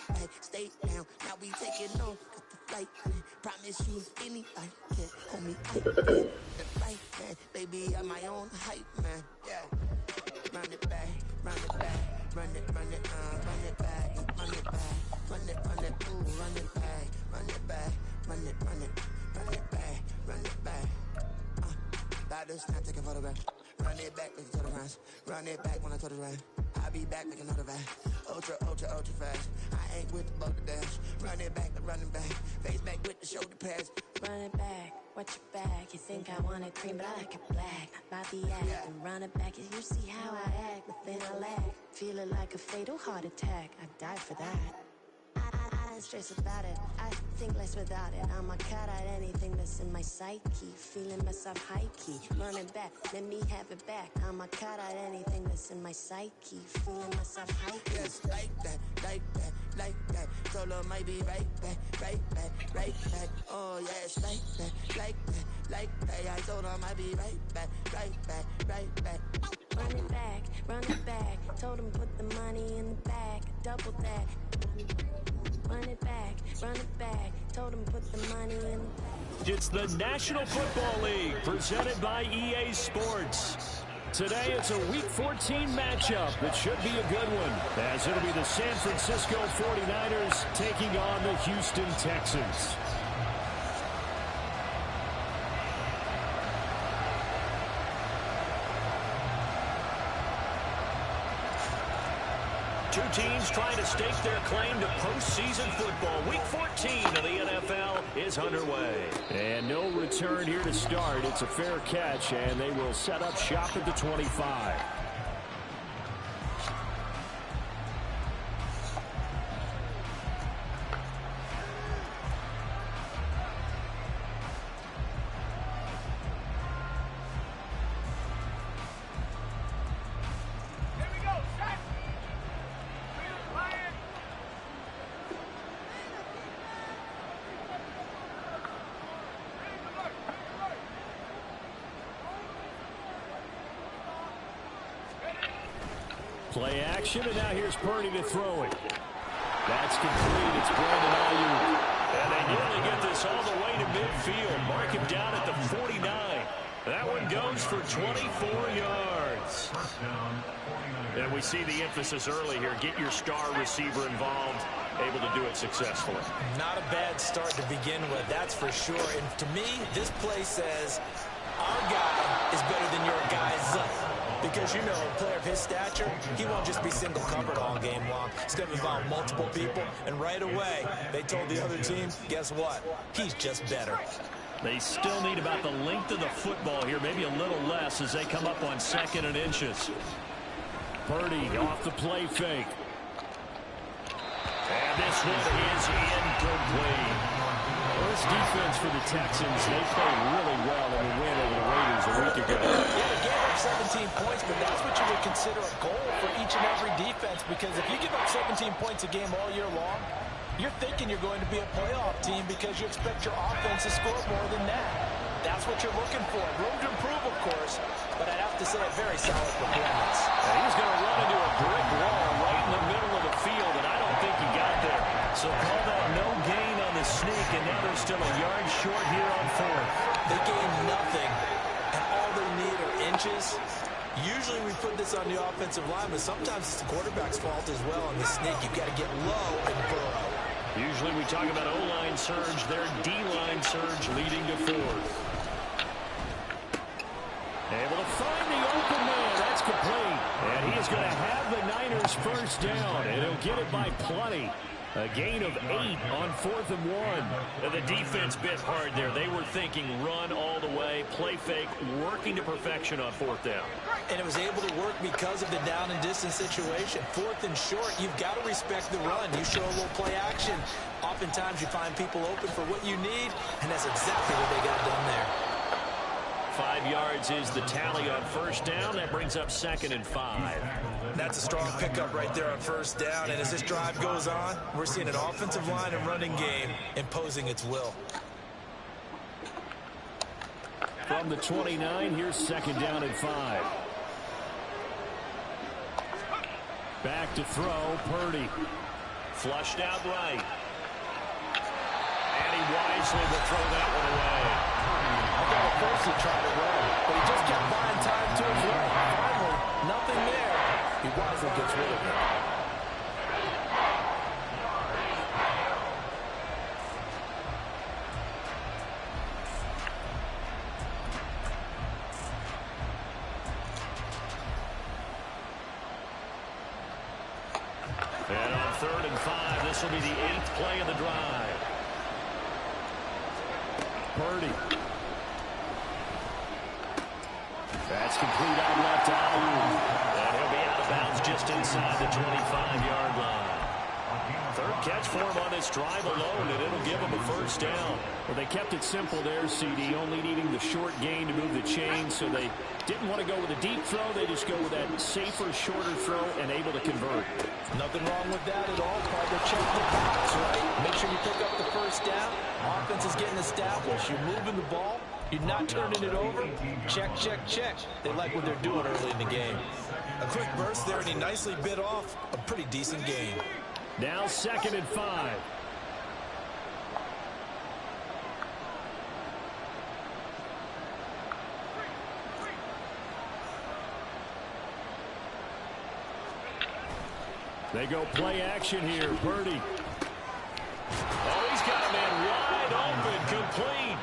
back, stay down. Now we take it on, got the flight plan. Promise you anything, can't hold me out. The right man, baby, I'm my own hype man. Yeah, run it back, run it back, run it back, run it back, run it back, ooh, run it back, run it back, run it back, run it back, run it back. About to snap, take a photograph. Run it back, make it to the runs. Run it back when I told it right. I'll be back, make another back. Ultra, ultra, ultra fast. I ain't with the boulder dash. Run it back, running back. Face back with the shoulder pads. Run it back, watch your back. You think I want it cream, but I like it black. About the act and run it back. You see how I act, nothing I lack. Feel it like a fatal heart attack. I'd die for that. I don't stress about it, I think less without it. I'ma cut out anything that's in my psyche. Feeling myself high-key, running back, let me have it back. I'ma cut out anything that's in my psyche. Feeling myself high-key. Yes, like that, like that, like that. Solo might be right back, right back, right back. Oh yes, like that, like that, like that. I told him I'd be right back, right back, right back. Run it back, told him put the money in the bag, double that. Run it back, told him put the money in the bag. It's the National Football League, presented by EA Sports. Today it's a Week 14 matchup that should be a good one, as it'll be the San Francisco 49ers taking on the Houston Texans. Two teams trying to stake their claim to postseason football. Week 14 of the NFL is underway. And no return here to start. It's a fair catch, and they will set up shop at the 25. Play action, and now here's Purdy to throw it. That's complete. It's Brandon Ayuk. And they nearly get this all the way to midfield. Mark him down at the 49. That one goes for 24 yards. And we see the emphasis early here. Get your star receiver involved, able to do it successfully. Not a bad start to begin with, that's for sure. And to me, this play says, our guy is better than your guy's. Because, you know, a player of his stature, he won't just be single covered all game long. He's going to involve multiple people. And right away, they told the other team, guess what? He's just better. They still need about the length of the football here, maybe a little less as they come up on 2nd and inches. Purdy off the play fake. And this one is incomplete. This defense for the Texans, they played really well in the win over the Raiders a week ago. Yeah, they gave up 17 points, but that's what you would consider a goal for each and every defense, because if you give up 17 points a game all year long, you're thinking you're going to be a playoff team because you expect your offense to score more than that. That's what you're looking for. Room to improve, of course, but I'd have to say a very solid performance. And he's going to run into a brick wall right in the middle of the field, and I don't think he got there. So call that no gain on the sneak, and now they're still a yard short here on 4th. They gain nothing, and all they need are inches. Usually we put this on the offensive line, but sometimes it's the quarterback's fault as well on the sneak. You've got to get low and burrow. Usually we talk about O-line surge, their D-line surge leading to 4th. Able to find the open man. That's complete. And he is going to have the Niners first down, and he'll get it by plenty. A gain of 8 on 4th and 1. And the defense bit hard there. They were thinking run all the way, play fake, working to perfection on 4th down. And it was able to work because of the down and distance situation. 4th and short, you've got to respect the run. You show a little play action. Oftentimes you find people open for what you need, and that's exactly what they got done there. 5 yards is the tally on first down. That brings up 2nd and 5. That's a strong pickup right there on first down. And as this drive goes on, we're seeing an offensive line and running game imposing its will. From the 29, here's 2nd down and 5. Back to throw, Purdy. Flushed out right. And he wisely will throw that one away. I thought at first he tried to run, but he just kept buying time to his right. Finally, nothing there. He wisely gets rid of it. And on 3rd and 5, this will be the 8th play of the drive. Purdy. That's complete out left to Ayuk. And he'll be out of bounds just inside the 25-yard line. 3rd catch for him on this drive alone, and it'll give him a first down. Well, they kept it simple there, CD, only needing the short gain to move the chain, so they didn't want to go with a deep throw. They just go with that safer, shorter throw and able to convert. Nothing wrong with that at all. Part of check the box, right? Make sure you pick up the first down. Offense is getting established. You're moving the ball. You're not turning it over. Check, check, check. They like what they're doing early in the game. A quick burst there, and he nicely bit off a pretty decent gain. Now 2nd and 5. They go play action here. Purdy. Oh, he's got a man wide open, complete.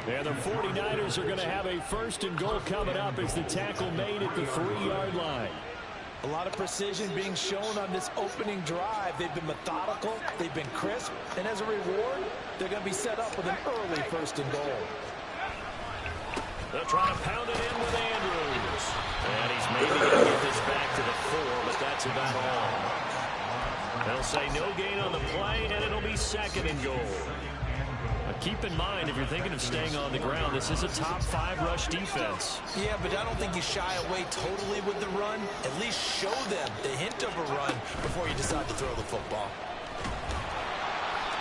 And the 49ers are going to have a 1st and goal coming up as the tackle made at the 3-yard line. A lot of precision being shown on this opening drive. They've been methodical. They've been crisp. And as a reward, they're going to be set up with an early 1st and goal. They'll try to pound it in with Andrews. And he's maybe going to get this back to the 4, but that's about all. They'll say no gain on the play, and it'll be 2nd and goal. Keep in mind, if you're thinking of staying on the ground, this is a top 5 rush defense. Yeah, but I don't think you shy away totally with the run. At least show them the hint of a run before you decide to throw the football.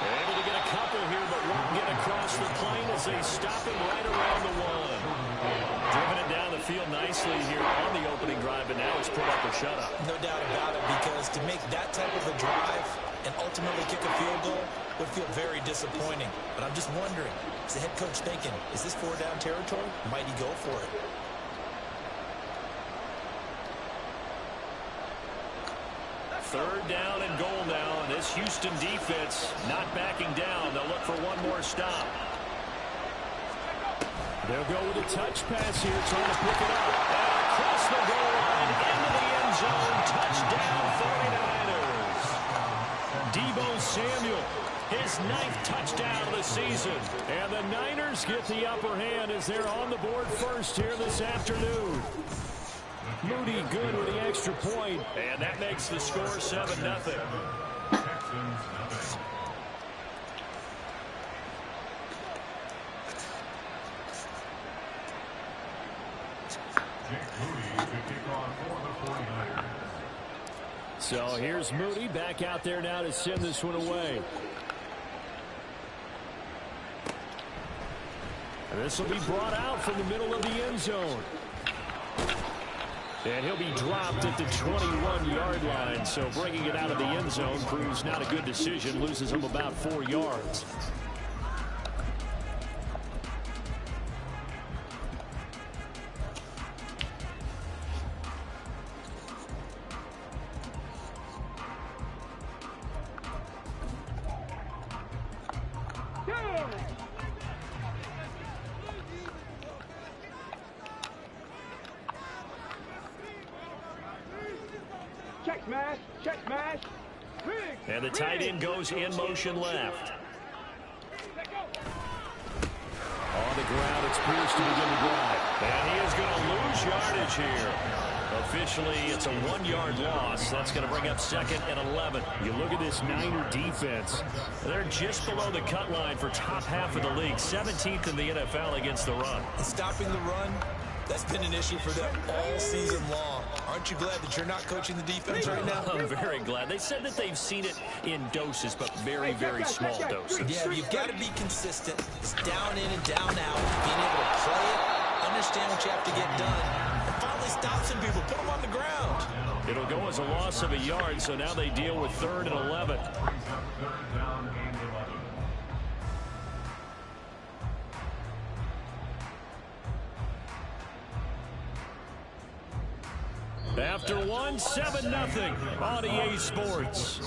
They're able to get a couple here, but won't get across the plane as they stop him right around the 1. Driven it down the field nicely here on the opening drive, but now it's put up or shut up. No doubt about it, because to make that type of a drive and ultimately kick a field goal would feel very disappointing. But I'm just wondering, is the head coach thinking, is this 4-down territory? Might he go for it? Third down and goal now, and this Houston defense not backing down. They'll look for one more stop. They'll go with a touch pass here, trying to pick it up. And across the goal line, into the end zone, touchdown 49ers. Deebo Samuel, his 9th touchdown of the season. And the Niners get the upper hand as they're on the board first here this afternoon. Moody good with the extra point. And that makes the score 7-0. So here's Moody back out there now to send this one away. And this will be brought out from the middle of the end zone. And he'll be dropped at the 21-yard line. So bringing it out of the end zone proves not a good decision. Loses him about 4 yards. And the tight end goes in motion left. On the ground, it's Pierce to begin the drive. And he is going to lose yardage here. Officially, it's a 1-yard loss. That's going to bring up 2nd and 11. You look at this Niner defense. They're just below the cut line for top half of the league. 17th in the NFL against the run. Stopping the run, that's been an issue for them all season long. Aren't you glad that you're not coaching the defense right now? I'm very glad. They said that they've seen it in doses, but very, very small doses. Yeah, you've got to be consistent. It's down in and down out. Being able to play it, understand what you have to get done, and finally stop some people, put them on the ground. It'll go as a loss of a yard, so now they deal with 3rd and 11. After one, 7-0 on EA Sports.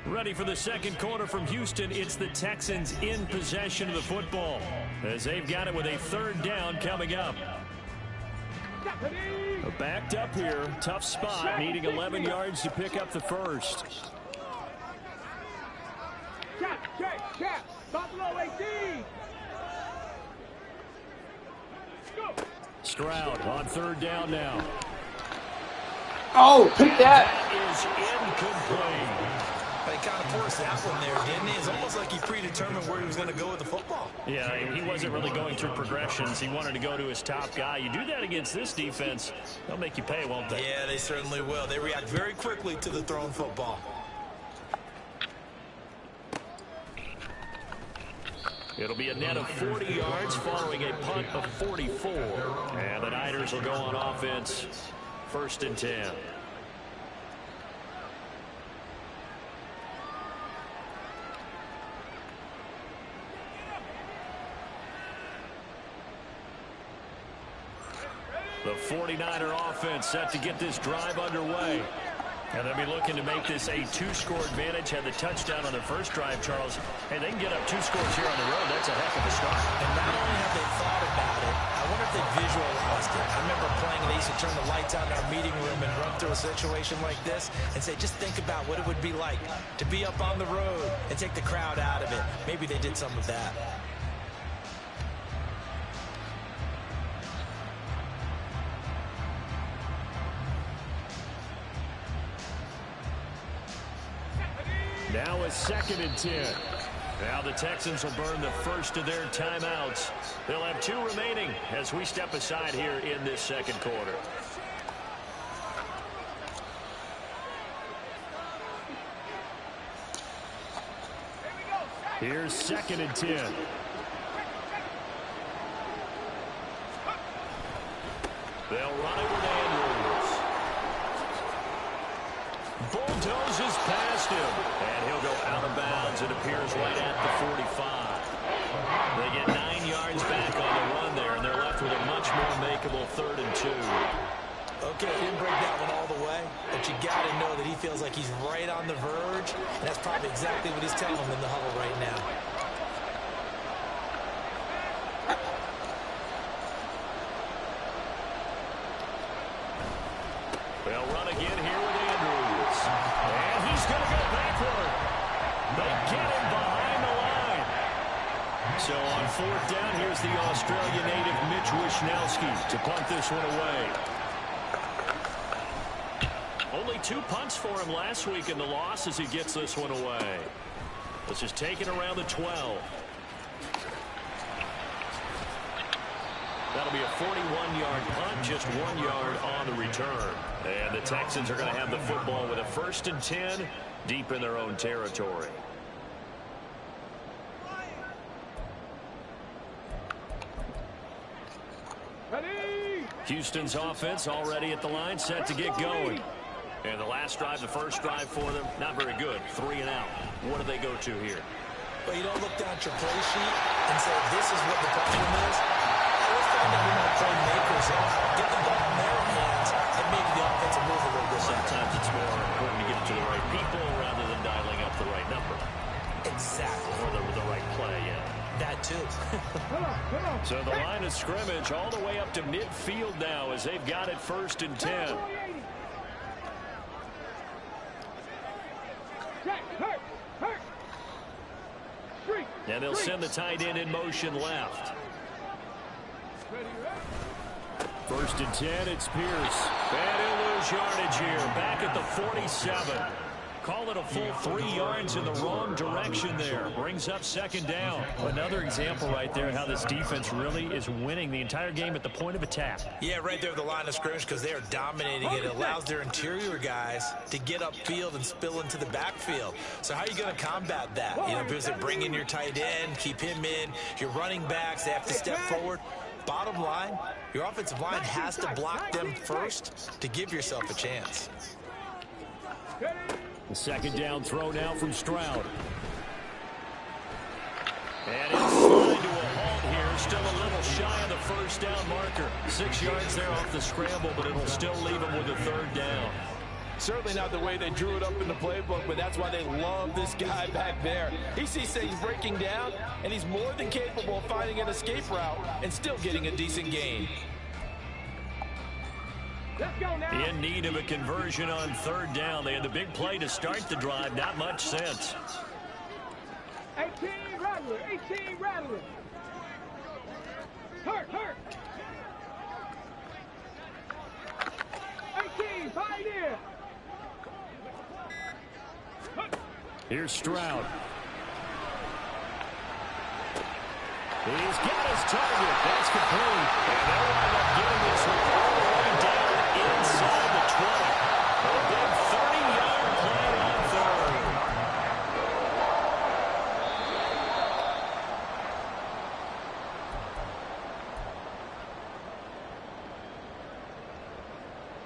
Ready for the second quarter from Houston. It's the Texans in possession of the football as they've got it with a 3rd down coming up. Backed up here. Tough spot. Needing 11 yards to pick up the first. Check. Buffalo 18. Stroud on 3rd down now. Oh, pick that. That is incomplete. He kind of forced that one there, didn't he? It's almost like he predetermined where he was going to go with the football. Yeah, he wasn't really going through progressions. He wanted to go to his top guy. You do that against this defense, they'll make you pay, won't they? Yeah, they certainly will. They react very quickly to the thrown football. It'll be a net of 40 yards following a punt of 44. And the Niners will go on offense, 1st and 10. The 49er offense set to get this drive underway. And they'll be looking to make this a 2-score advantage. Had the touchdown on their first drive, Charles. Hey, they can get up 2 scores here on the road. That's a heck of a start. And not only have they thought about it, I wonder if they visualized it. I remember playing, and they used to turn the lights on in our meeting room and run through a situation like this and say, just think about what it would be like to be up on the road and take the crowd out of it. Maybe they did some of that. Now a 2nd and 10. Now the Texans will burn the first of their timeouts. They'll have 2 remaining as we step aside here in this second quarter. Here's 2nd and 10. They'll run it with Andrews. Bulldozes past him, and he'll go out of bounds. It appears right at the 45. They get 9 yards back on the run there, and they're left with a much more makeable 3rd and 2. Okay, didn't break that one all the way, but you got to know that he feels like he's right on the verge, and that's probably exactly what he's telling them in the huddle right now. They'll run again here with Andrews. And he's going to go backward. They get him behind the line. So on 4th down, here's the Australian native Mitch Wishnowsky to punt this one away. Only 2 punts for him last week in the loss as he gets this one away. This is taken around the 12. That'll be a 41-yard punt, just 1 yard on the return. And the Texans are going to have the football with a 1st and 10 deep in their own territory. Houston's offense already at the line, set to get going. And the last drive, the first drive for them, not very good. 3 and out. What do they go to here? But you don't look down at your play sheet and say, this is what the problem is. Let's find out who my playmakers are. Get the ball in their hands and maybe the offense will move a little bit. Sometimes it's more important to get it to the right people rather than dialing up the right number. Exactly. Or the right play, yeah. That too. So the line of scrimmage all the way up to midfield now as they've got it 1st and 10. And they'll send the tight end in motion left. 1st and 10, it's Pierce. And he'll lose yardage here. Back at the 47. Call it a full 3 yards in the wrong direction there. Brings up 2nd down. Another example right there how this defense really is winning the entire game at the point of attack. Yeah, right there at the line of scrimmage because they are dominating it. It allows their interior guys to get upfield and spill into the backfield. So how are you going to combat that? You know, because they bring in your tight end, keep him in. Your running backs, they have to step forward. bottom line, your offensive line has to block them first to give yourself a chance. The second down throw now from Stroud. And it's slid to a halt here. Still a little shy of the first down marker. 6 yards there off the scramble, but it'll still leave him with a third down. Certainly not the way they drew it up in the playbook, but that's why they love this guy back there. He sees things breaking down, and he's more than capable of finding an escape route and still getting a decent gain. Let's go now. In need of a conversion on third down. They had the big play to start the drive. Not much sense. 18 Rattler, 18 Rattler. Hurt. 18 Pioneer. Here's Stroud. He's got his target. That's complete. And they'll wind up getting this one all the way down inside the 20. A big 30-yard play on third.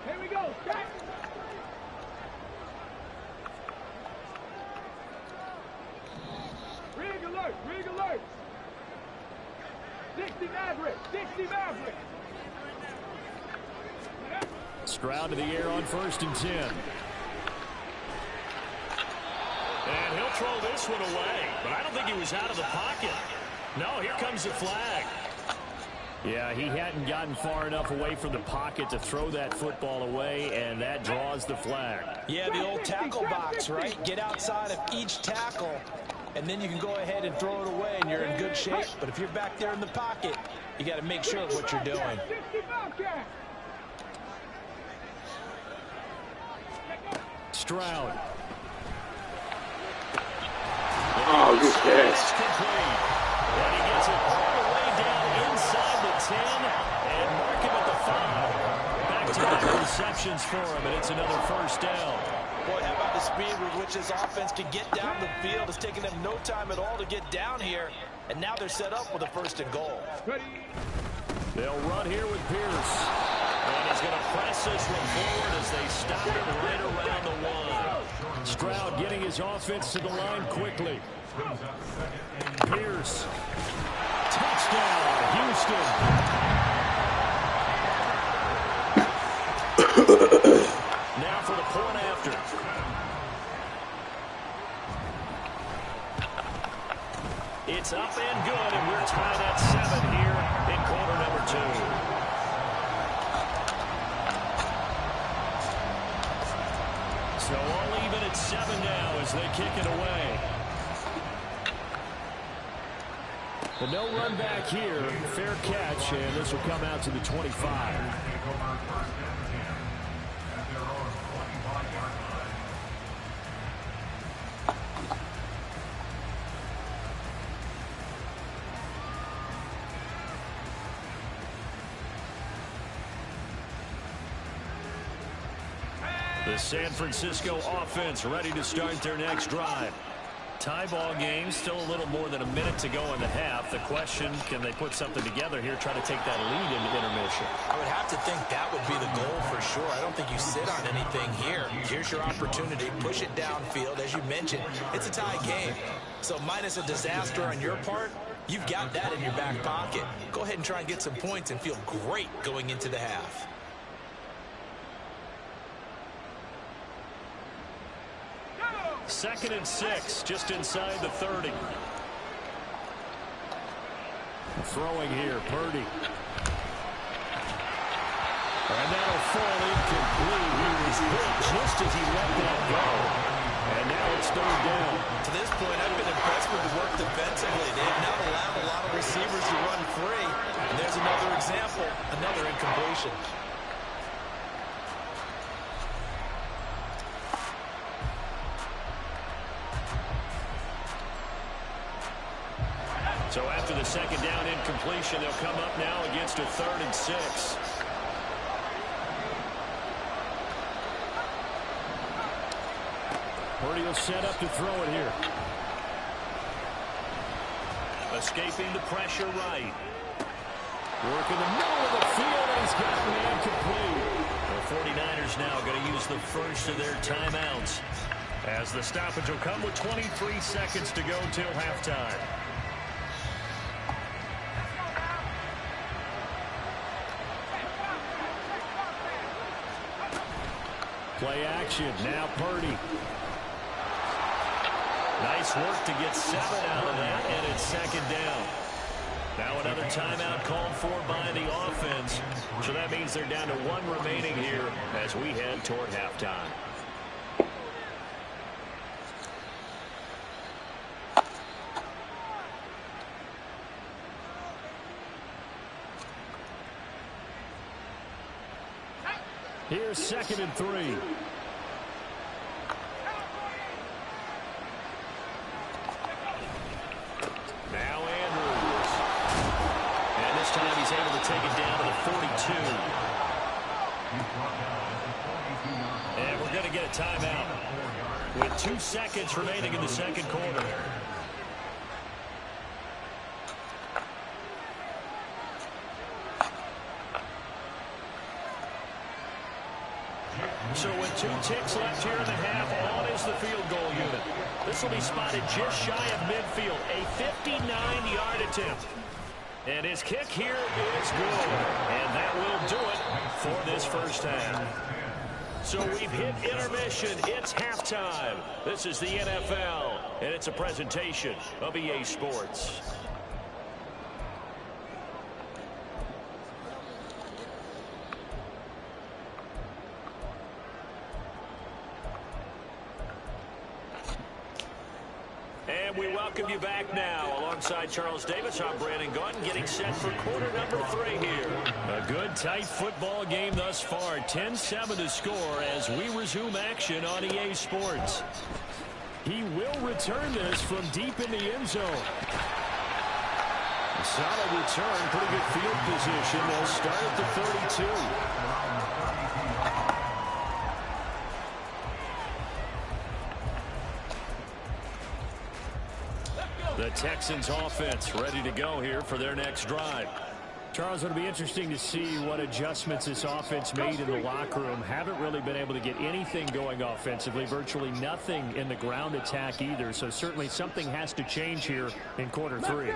Here we go. Stack. Rig alert. 60 Maverick. Stroud to the air on 1st and 10. And he'll throw this one away. But I don't think he was out of the pocket. No, here comes the flag. Yeah, he hadn't gotten far enough away from the pocket to throw that football away, and that draws the flag. Yeah, the old tackle box, right? Get outside of each tackle, and then you can go ahead and throw it away, and you're in good shape. But if you're back there in the pocket, you got to make sure of what you're doing. Stroud. Oh, good pass. And he gets it all the way down inside the 10 and mark him at the 5. Back to back receptions for him, and it's another first down. Boy, how about the speed with which this offense can get down the field? It's taken them no time at all to get down here, and now they're set up with a 1st and goal. They'll run here with Pierce. And he's going to press this one forward as they stop him right around the 1. Stroud getting his offense to the line quickly. Pierce. Touchdown, Houston. Now for the point after. It's up and good, and we're tied at 7 here in quarter number 2. So all even at 7 now as they kick it away. But no run back here. Fair catch, and this will come out to the 25. The San Francisco offense ready to start their next drive. Tie ball game, still a little more than a minute to go in the half. The question, can they put something together here, try to take that lead into intermission? I would have to think that would be the goal for sure. I don't think you sit on anything here. Here's your opportunity. Push it downfield. As you mentioned, it's a tie game. So minus a disaster on your part, you've got that in your back pocket. Go ahead and try and get some points and feel great going into the half. Second and 6, just inside the 30. Throwing here, Purdy. And that'll fall incomplete. He was hit just as he let that go. And now it's third down. To this point, I've been impressed with the work defensively. They have not allowed a lot of receivers to run free. And there's another example, another incompletion. So after the second down incompletion, they'll come up now against a 3rd and 6. Purdy will set up to throw it here. Escaping the pressure right. Working the middle of the field, and he's got a man complete. The 49ers now going to use the first of their timeouts, as the stoppage will come with 23 seconds to go till halftime. Play action, now Purdy. Nice work to get 7 out of that, and it's second down. Now another timeout called for by the offense. So that means they're down to 1 remaining here as we head toward halftime. Here's 2nd and 3. Now Andrews. And this time he's able to take it down to the 42. And we're going to get a timeout with 2 seconds remaining in the second quarter. So with 2 ticks left here in the half, on is the field goal unit. This will be spotted just shy of midfield, a 59-yard attempt. And his kick here is good. And that will do it for this first half. So we've hit intermission. It's halftime. This is the NFL, and it's a presentation of EA Sports. And we welcome you back now. Alongside Charles Davis, I'm Brandon Gautin, getting set for quarter number 3 here. A good, tight football game thus far. 10-7 to score as we resume action on EA Sports. He will return this from deep in the end zone. A solid return, pretty good field position. They'll start at the 32. The Texans offense ready to go here for their next drive. Charles, it'll be interesting to see what adjustments this offense made in the locker room. Haven't really been able to get anything going offensively, virtually nothing in the ground attack either. So certainly something has to change here in quarter 3.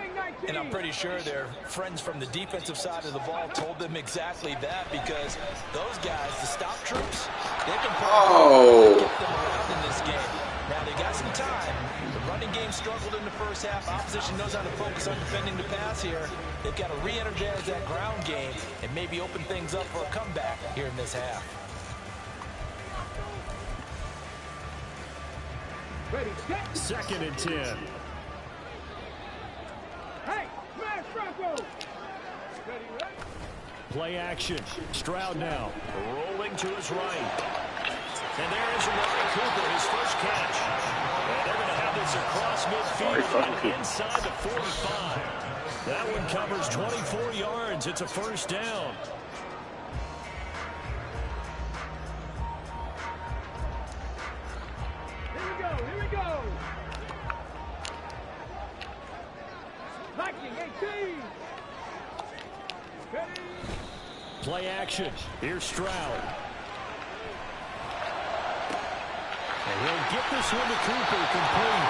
And I'm pretty sure their friends from the defensive side of the ball told them exactly that, because those guys, the stop troops, they've been putting get them around in this game. Now they got some time. The running game struggled in the first half. Opposition knows how to focus on defending the pass here. They've got to re-energize that ground game and maybe open things up for a comeback here in this half. Ready, set. 2nd and 10. Hey, smash Franco. Ready, ready. Play action. Stroud now. Rolling to his right. And there is Amari Cooper, his first catch. And they're going to have this across midfield and inside the 45. That one covers 24 yards. It's a first down. Here we go, here we go. Lightning 18. Ready. Play action. Here's Stroud. And he'll get this one to Cooper complete.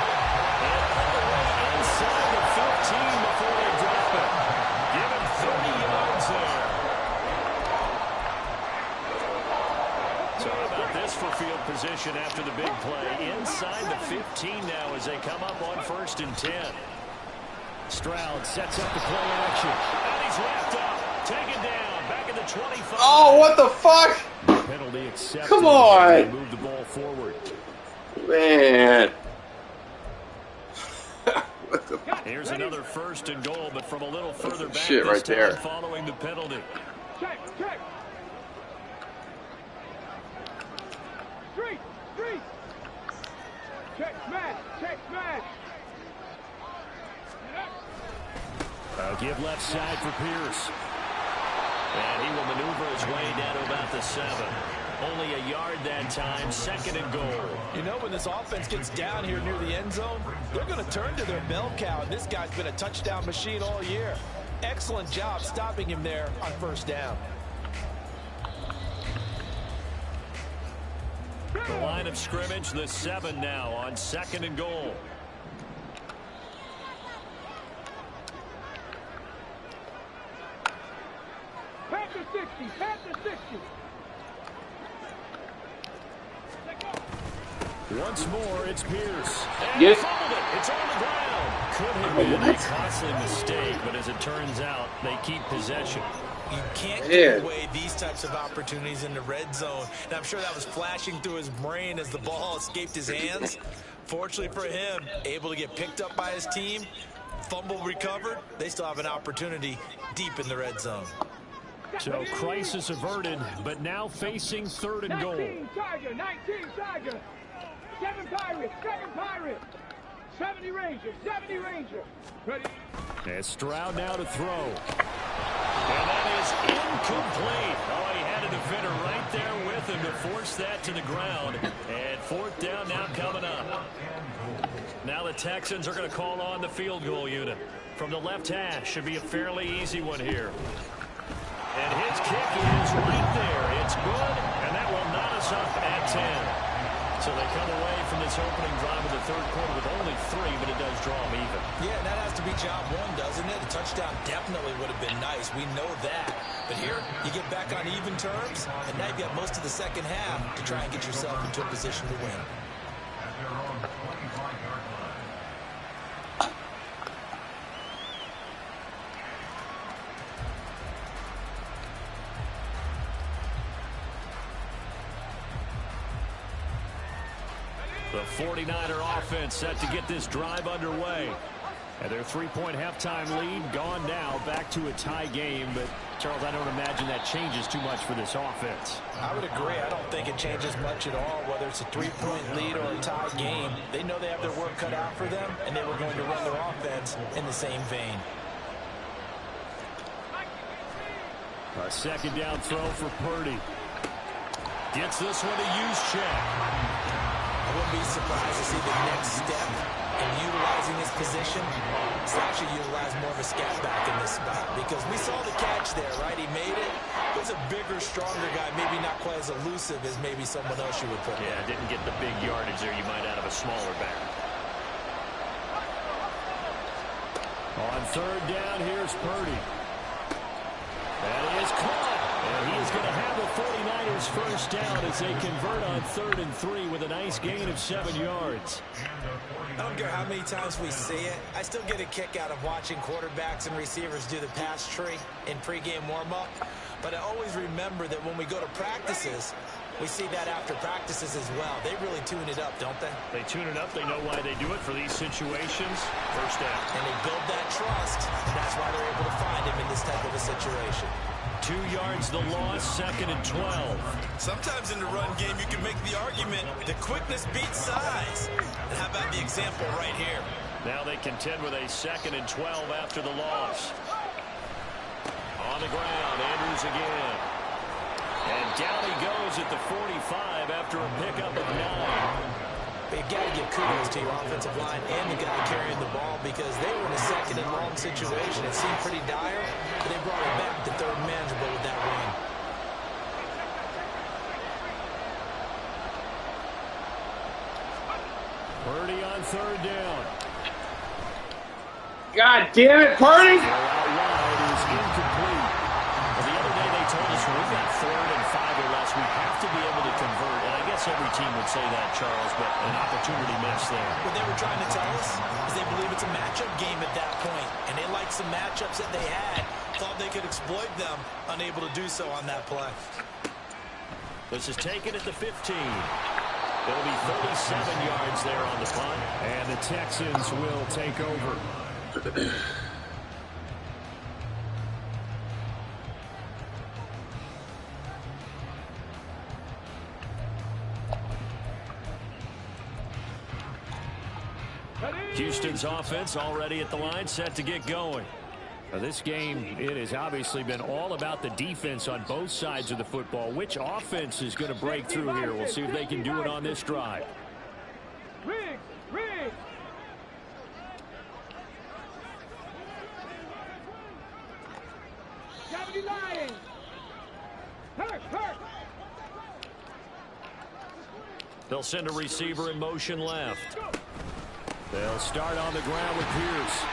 And all the way inside the 15 before they drop it. Give him 30 yards there. So how about this for field position after the big play? Inside the 15 now as they come up on 1st and 10. Stroud sets up the play action. And he's wrapped up. Taken down. Back at the 25. Oh, what the fuck? Penalty accepted. Come on. Move the ball forward. Man. What the Here's another 1st and goal, but from a little further back shit this right time there. Following the penalty. Check, check. Street, street. Check, smash, check, smash. Give left side for Pierce. And he will maneuver his way down to about the 7. Only a yard that time, 2nd and goal. You know, when this offense gets down here near the end zone, they're going to turn to their bell cow. This guy's been a touchdown machine all year. Excellent job stopping him there on first down. The line of scrimmage, the 7 now on 2nd and goal. Pass to 60, pass to 60. Once more, it's Pierce. And Yes. fumbled it. It's on the ground. Could have been a costly mistake, but as it turns out, they keep possession. You can't Yeah. give away these types of opportunities in the red zone. And I'm sure that was flashing through his brain as the ball escaped his hands. Fortunately for him, able to get picked up by his team, fumble recovered. They still have an opportunity deep in the red zone. So crisis averted, but now facing 3rd and goal. 19 Tiger, 19 Tiger. 7 Pirates, 7 Pirates. 70 Ranger, 70 Ranger. Ready? And Stroud now to throw. And that is incomplete. Oh, he had a defender right there with him to force that to the ground. And 4th down now coming up. Now the Texans are going to call on the field goal unit. From the left hash, should be a fairly easy one here. And his kick is right there. It's good, and that will knot us up at 10. So they come away from this opening drive of the 3rd quarter with only 3, but it does draw them even. Yeah, and that has to be job one, doesn't it? A touchdown definitely would have been nice. We know that. But here, you get back on even terms, and now you've got most of the second half to try and get yourself into a position to win. The 49er offense set to get this drive underway. And their 3-point halftime lead gone now, back to a tie game. But, Charles, I don't imagine that changes too much for this offense. I would agree. I don't think it changes much at all, whether it's a 3-point lead or a tie game. They know they have their work cut out for them, and they were going to run their offense in the same vein. A 2nd down throw for Purdy. Gets this one to Juszczyk. I wouldn't be surprised to see the next step in utilizing his position. It's actually utilize more of a scat back in this spot because we saw the catch there, right? He made it. He's a bigger, stronger guy, maybe not quite as elusive as maybe someone else you would put. Yeah, didn't get the big yardage there you might out of a smaller back. On 3rd down, here's Purdy. That is caught. And he is going to have the 49ers first down as they convert on 3rd and 3 with a nice gain of 7 yards. I don't care how many times we see it. I still get a kick out of watching quarterbacks and receivers do the pass tree in pregame warm-up. But I always remember that when we go to practices, we see that after practices as well. They really tune it up, don't they? They tune it up. They know why they do it for these situations. First down. And they build that trust, and that's why they're able to find him in this type of a situation. 2 yards the loss, 2nd and 12. Sometimes in the run game, you can make the argument that quickness beats size. And how about the example right here? Now they contend with a 2nd and 12 after the loss. On the ground, Andrews again. And down he goes at the 45 after a pickup of 9. But you got to give kudos to your offensive line and the guy carrying the ball because they were in a 2nd and long situation. It seemed pretty dire, but they brought it back to 3rd and manageable with that run. Purdy on 3rd down. God damn it, Purdy! Out wide is incomplete. Well, the other day they told us when we've got 3rd and 5 or less, we have to be able to convert. And I guess every team would say that, Charles, but an opportunity missed there. What they were trying to tell us is they believe it's a matchup game at that point, and they liked some matchups that they had, thought they could exploit them, unable to do so on that play. This is taken at the 15. It'll be 37 yards there on the punt. And the Texans will take over. Houston's offense already at the line, set to get going. Now this game, it has obviously been all about the defense on both sides of the football. Which offense is going to break through here? We'll see if they can do it on this drive. They'll send a receiver in motion left. They'll start on the ground with Pierce.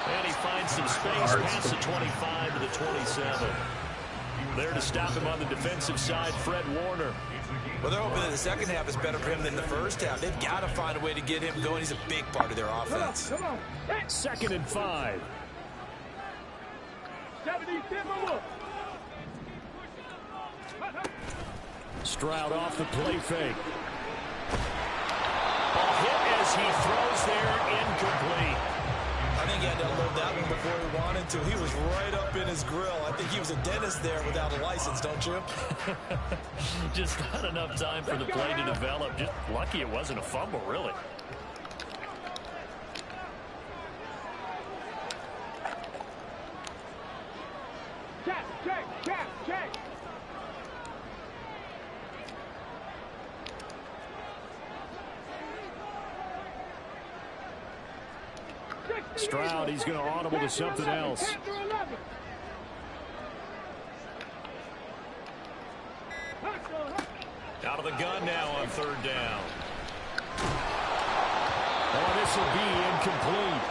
And he finds some space past the 25 to the 27. There to stop him on the defensive side, Fred Warner. Well, they're hoping that the second half is better for him than the first half. They've got to find a way to get him going. He's a big part of their offense. Come on. 2nd and 5. 77. Stroud off the play fake. A hit as he throws there, incomplete. I think he had to unload that one before he wanted to. He was right up in his grill. I think he was a dentist there without a license, don't you? Just not enough time for the play to develop. Just lucky it wasn't a fumble, really. Check. Stroud, he's going to audible to something else. Out of the gun now on 3rd down. Oh, this will be incomplete.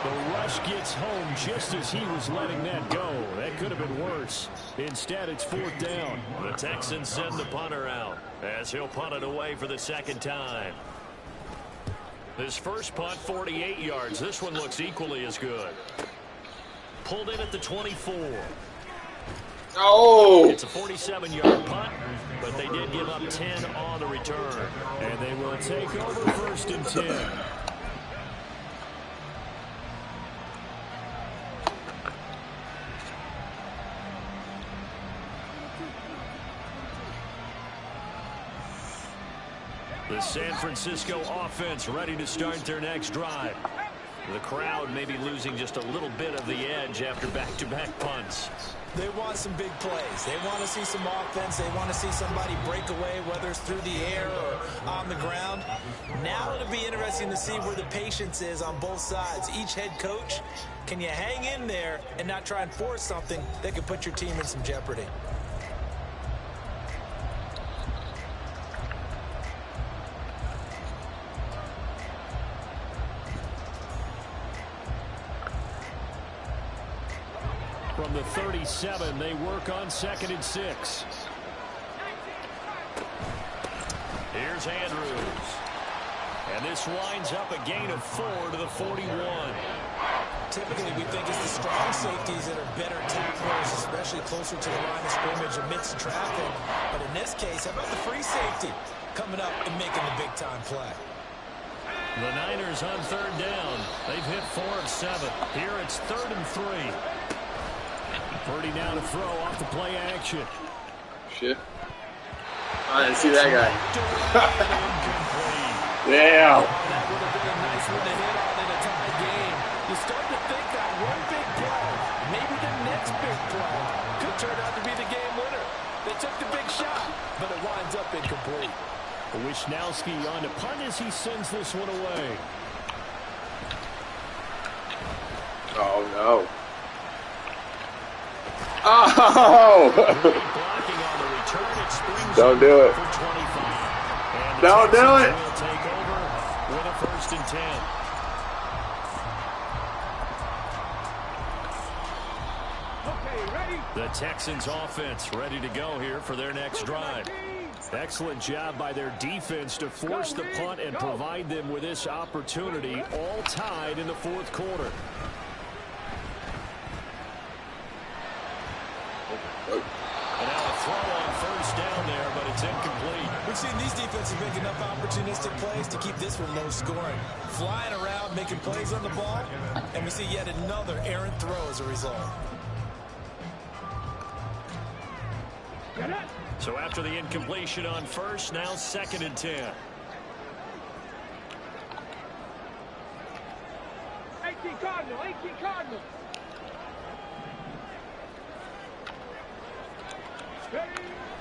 The rush gets home just as he was letting that go. That could have been worse. Instead, it's 4th down. The Texans send the punter out as he'll punt it away for the 2nd time. His first punt, 48 yards. This one looks equally as good. Pulled in at the 24. Oh! It's a 47-yard punt, but they did give up 10 on the return. And they will take over 1st and 10. The San Francisco offense ready to start their next drive. The crowd may be losing just a little bit of the edge after back-to-back punts. They want some big plays. They want to see some offense. They want to see somebody break away, whether it's through the air or on the ground. Now it'll be interesting to see where the patience is on both sides. Each head coach, can you hang in there and not try and force something that could put your team in some jeopardy? From the 37, they work on 2nd and 6. Here's Andrews. And this winds up a gain of 4 to the 41. Typically, we think it's the strong safeties that are better tacklers, especially closer to the line of scrimmage amidst traffic. But in this case, how about the free safety coming up and making the big-time play? The Niners on 3rd down. They've hit 4 of 7. Here it's 3rd and 3. Purdy now to throw off the play action. Shit. I didn't see that guy. Yeah. That would have been a nice one to hit on in a tie game. You start to think that one big play, maybe the next big play, could turn out to be the game winner. They took the big shot, but it winds up incomplete. Wisnowski on to punt as he sends this one away. Oh, no. Oh! Blocking on the return, it springs Don't do it. for 25. And the Don't do Texans it. will take over with a 1st and 10. Okay, ready? The Texans offense ready to go here for their next drive. Excellent job by their defense to force the punt and provide them with this opportunity, all tied in the 4th quarter. And now a throw on 1st down there, but it's incomplete. We've seen these defenses make enough opportunistic plays to keep this one low scoring. Flying around, making plays on the ball, and we see yet another errant throw as a result. So after the incompletion on 1st, now 2nd and 10. 18 Cardinal.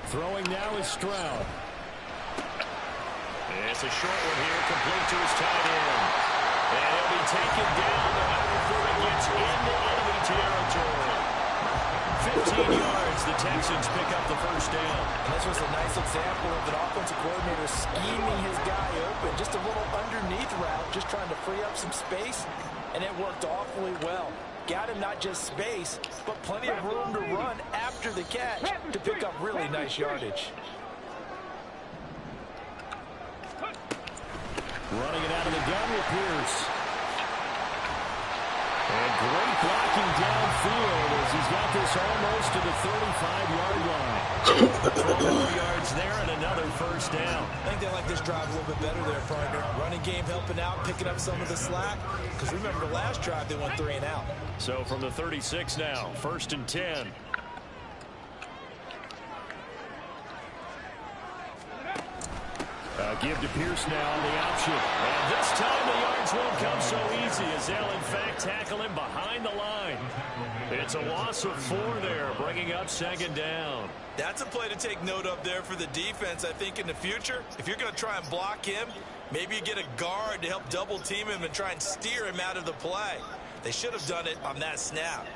Throwing now is Stroud. It's a short one here, complete to his tight end. And he'll be taken down before it gets into enemy territory. 15 yards. The Texans pick up the first down. And this was a nice example of an offensive coordinator scheming his guy open. Just a little underneath route, just trying to free up some space, and it worked awfully well. Got him not just space, but plenty of room to run after the catch to pick up really nice yardage. Running it out of the gun with Pierce. And great blocking downfield as he's got this almost to the 35-yard line. 12 more yards there and another first down. I think they like this drive a little bit better there, partner. Running game helping out, picking up some of the slack. Because remember, the last drive they went 3 and out. So from the 36 now, 1st and 10. Give to Pierce now on the option. And this time the yards won't come so easy as they'll in fact tackle him behind the line. It's a loss of 4 there, bringing up 2nd down. That's a play to take note of there for the defense. I think in the future, if you're going to try and block him, maybe you get a guard to help double team him and try and steer him out of the play. They should have done it on that snap.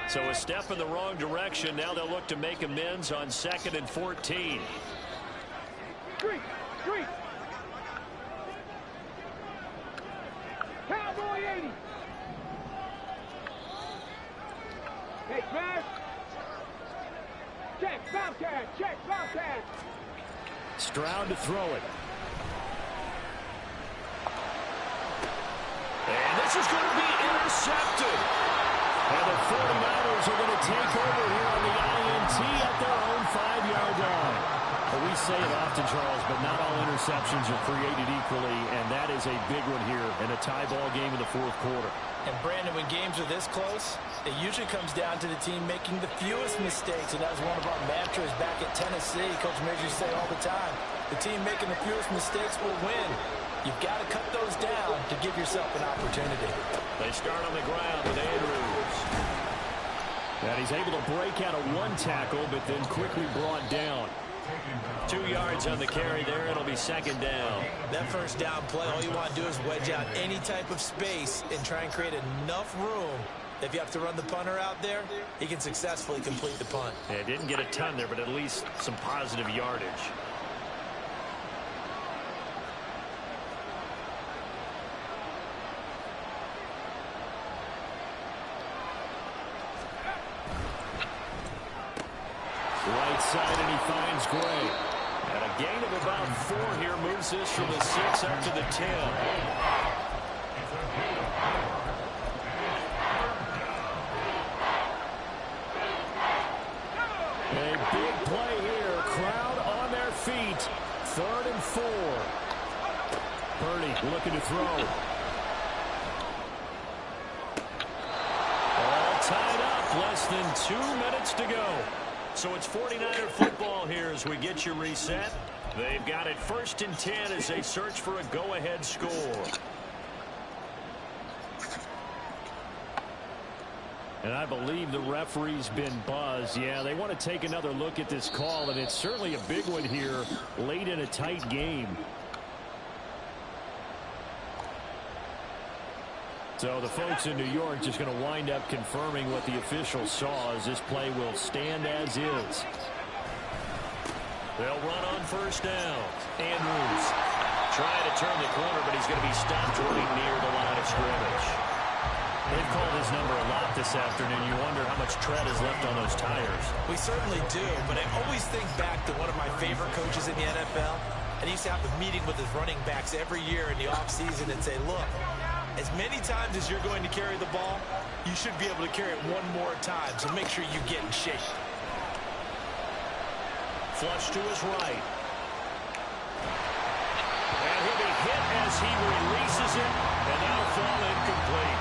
So a step in the wrong direction. Now they'll look to make amends on 2nd and 14. Street. Cowboy 80. Hey, pass. Check, Bobcat. Stroud to throw it. And this is going to be intercepted. And the 49ers are going to take over here on the INT at their own 5-yard line. Well, we say it often, Charles, but not all interceptions are created equally, and that is a big one here in a tie ball game in the 4th quarter. And, Brandon, when games are this close, it usually comes down to the team making the fewest mistakes, and that was one of our mantras back at Tennessee. Coach Mears used to say all the time, the team making the fewest mistakes will win. You've got to cut those down to give yourself an opportunity. They start on the ground with Andrews. And he's able to break out of 1 tackle, but then quickly brought down. 2 yards on the carry there. It'll be 2nd down. That first down play, all you want to do is wedge out any type of space and try and create enough room. If you have to run the punter out there, he can successfully complete the punt. Yeah, didn't get a ton there, but at least some positive yardage. Right side, and he finds Gray. And a gain of about 4 here moves this from the 6 up to the 10. A big play here. Crowd on their feet. 3rd and 4. Purdy looking to throw. All tied up. Less than 2 minutes to go. So it's 49er football here as we get you reset. They've got it 1st and 10 as they search for a go-ahead score. And I believe the referee's been buzzed. Yeah, they want to take another look at this call, and it's certainly a big one here late in a tight game. So the folks in New York just going to wind up confirming what the officials saw as this play will stand as is. They'll run on 1st down. Andrews trying to turn the corner, but he's going to be stopped right near the line of scrimmage. They've called his number a lot this afternoon. You wonder how much tread is left on those tires. We certainly do, but I always think back to one of my favorite coaches in the NFL. And he used to have a meeting with his running backs every year in the offseason and say, look, as many times as you're going to carry the ball, you should be able to carry it 1 more time, so make sure you get in shape. Flush to his right. And he'll be hit as he releases it, and that'll fall incomplete.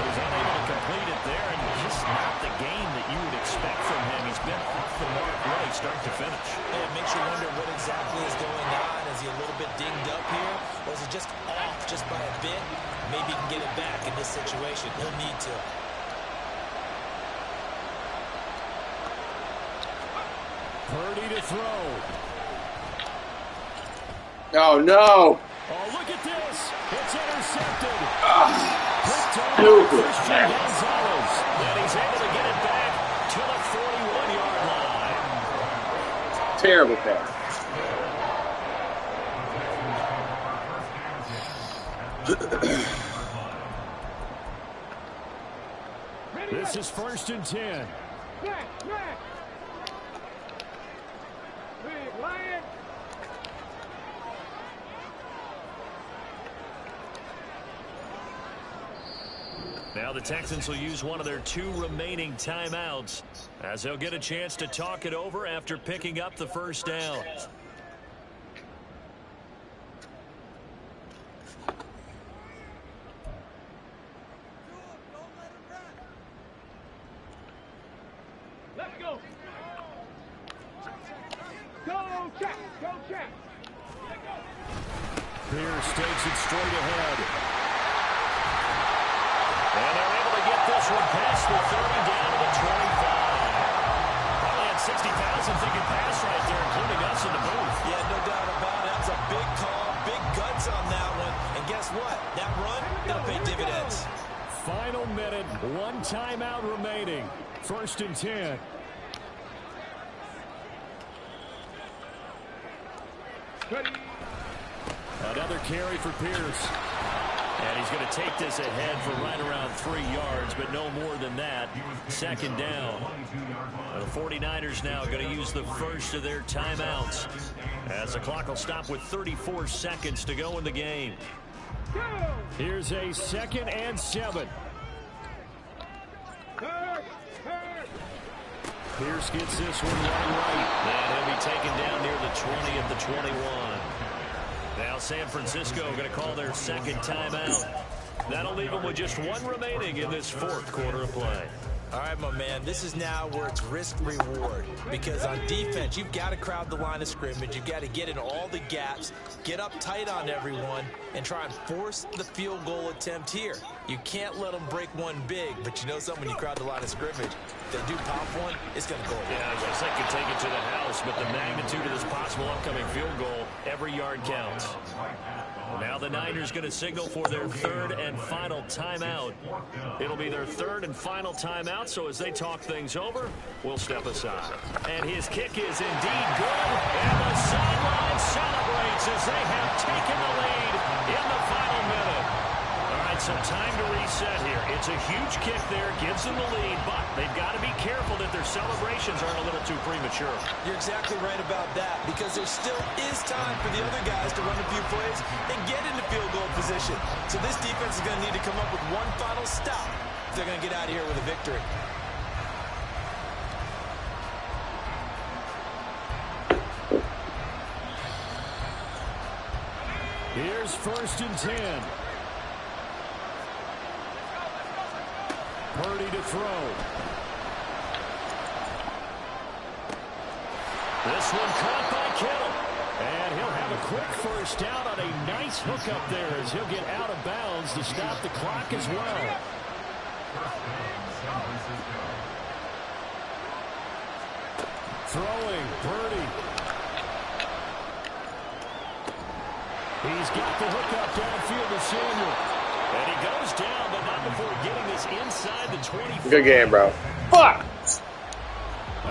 He's unable to complete it there, and just not the game that you would expect from him. He's been off the mark really start to finish. Yeah, it makes you wonder what exactly is going on. Is he a little bit dinged up here, or is he just off just by a bit? Maybe he can get it back in this situation. He'll need to. Purdy to throw. Oh, no. Oh, look at this. It's intercepted. Stupid. Christian Gonzalez. And he's able to get it back to the 41-yard line. Terrible pass. This is 1st and 10. Big Lion. Now the Texans will use one of their 2 remaining timeouts as they'll get a chance to talk it over after picking up the first down. Let's go. Go, check. Go, check. Pierce takes it straight ahead. And they're able to get this one past the 30 down to the 25. Probably had 60,000 thinking pass right there, including us in the booth. Yeah, no doubt about it. That's a big call, big guts on that one. And guess what? That run, it'll pay dividends. Final minute, 1 timeout remaining. 1st and 10. Another carry for Pierce. And he's going to take this ahead for right around 3 yards, but no more than that. 2nd down. The 49ers now going to use the first of their timeouts as the clock will stop with 34 seconds to go in the game. Here's a 2nd and 7. Pierce gets this one right. And he'll be taken down near the 20 at the 21. Now San Francisco going to call their 2nd timeout. That'll leave them with just 1 remaining in this 4th quarter of play. All right, my man, this is now where it's risk-reward. Because on defense, you've got to crowd the line of scrimmage. You've got to get in all the gaps, get up tight on everyone, and try and force the field goal attempt here. You can't let them break one big, but you know something, when you crowd the line of scrimmage, if they do pop one, it's going to go away. Yeah, I think could take it to the house, but the magnitude of this possible upcoming field goal, every yard counts. Now the Niners going to signal for their 3rd and final timeout. It'll be their 3rd and final timeout, so as they talk things over, we'll step aside. And his kick is indeed good, and the sideline celebrates as they have taken the lead in the final minute. All right, so time to reset here. It's a huge kick there, gives them the lead, but they've got to be careful that their celebrations aren't a little too premature. You're exactly right about that, because there still is time for the other guys to run a few plays and get into field goal position. So this defense is going to need to come up with one final stop if they're going to get out of here with a victory. Here's 1st and 10. Purdy to throw. This one caught by Kittle. And he'll have a quick first down on a nice hook up there as he'll get out of bounds to stop the clock as well. Throwing, Purdy. He's got the hook up downfield to Samuel. And he goes down, but not before getting this inside the 25. Good game, bro. Fuck!